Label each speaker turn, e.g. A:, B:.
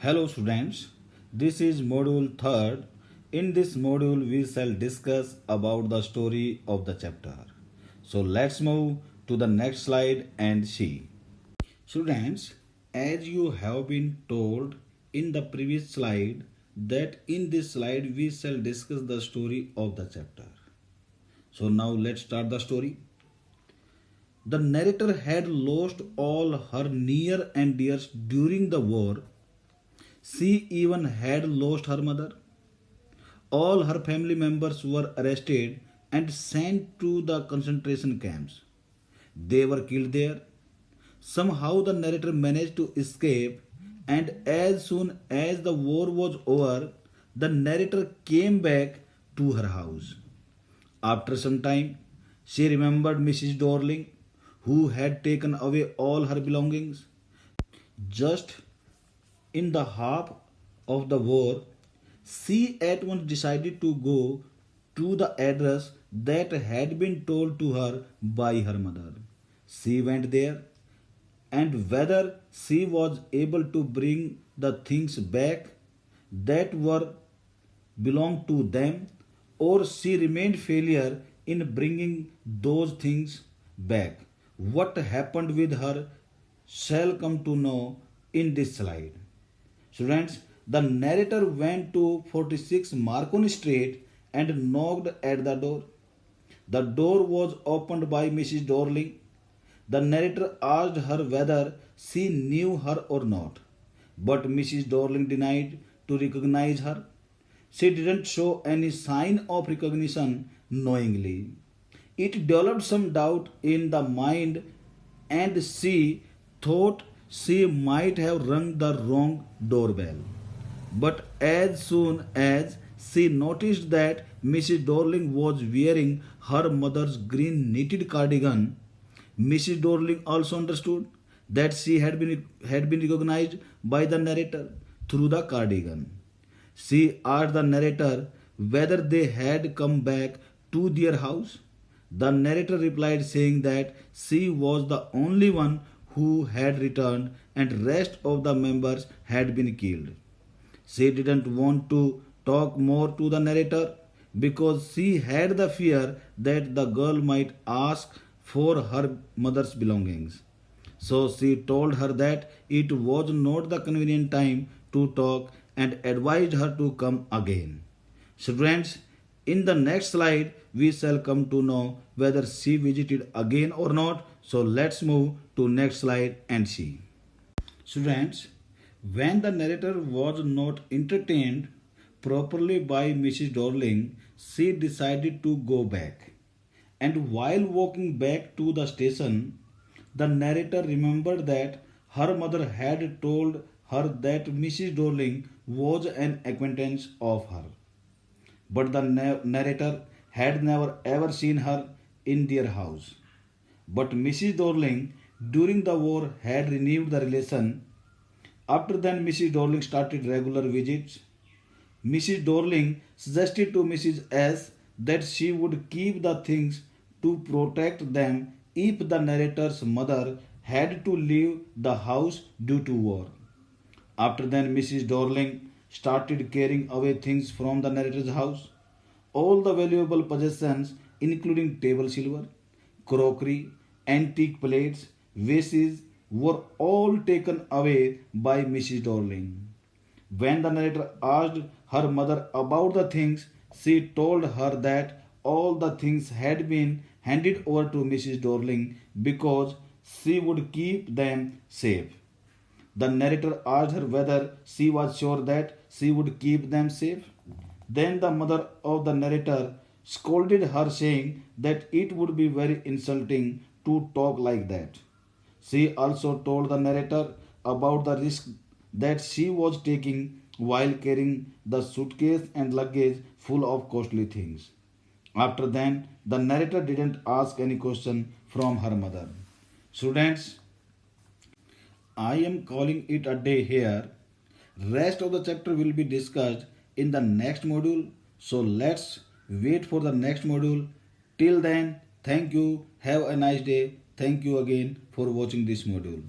A: Hello students, this is module 3rd. In this module we shall discuss about the story of the chapter. So let's move to the next slide and see. Students, as you have been told in the previous slide that in this slide we shall discuss the story of the chapter. So now let's start the story. The narrator had lost all her near and dears during the war. She even had lost her mother. All her family members were arrested and sent to the concentration camps. They were killed there. Somehow the narrator managed to escape, and as soon as the war was over, the narrator came back to her house. After some time, she remembered Mrs. Dorling, who had taken away all her belongings. Just in the half of the war, she at once decided to go to the address that had been told to her by her mother. She went there, and whether she was able to bring the things back that were belonged to them, or she remained failure in bringing those things back. What happened with her shall come to know in this slide. Students, the narrator went to 46 Marconi Street and knocked at the door. The door was opened by Mrs. Dorling. The narrator asked her whether she knew her or not, but Mrs. Dorling denied to recognize her. She didn't show any sign of recognition knowingly. It developed some doubt in the mind, and she thought she might have rung the wrong doorbell. But as soon as she noticed that Mrs. Dorling was wearing her mother's green knitted cardigan, Mrs. Dorling also understood that she had been recognized by the narrator through the cardigan. She asked the narrator whether they had come back to their house. The narrator replied saying that she was the only one who had returned and rest of the members had been killed. She didn't want to talk more to the narrator because she had the fear that the girl might ask for her mother's belongings. So she told her that it was not the convenient time to talk and advised her to come again. Students, in the next slide, we shall come to know whether she visited again or not. So let's move to next slide and see. Students, when the narrator was not entertained properly by Mrs. Dorling, she decided to go back. And while walking back to the station, the narrator remembered that her mother had told her that Mrs. Dorling was an acquaintance of her. But the narrator had never ever seen her in their house. But Mrs. Dorling during the war had renewed the relation. After then, Mrs. Dorling started regular visits. Mrs. Dorling suggested to Mrs. S that she would keep the things to protect them if the narrator's mother had to leave the house due to war. After then, Mrs. Dorling started carrying away things from the narrator's house. All the valuable possessions, including table silver, crockery, antique plates, vases, were all taken away by Mrs. Dorling. When the narrator asked her mother about the things, she told her that all the things had been handed over to Mrs. Dorling because she would keep them safe. The narrator asked her whether she was sure that she would keep them safe. Then the mother of the narrator scolded her, saying that it would be very insulting to talk like that. She also told the narrator about the risk that she was taking while carrying the suitcase and luggage full of costly things. After then, the narrator didn't ask any question from her mother. Students, I am calling it a day here. Rest of the chapter will be discussed in the next module. So let's wait for the next module. Till then, thank you. Have a nice day. Thank you again for watching this module.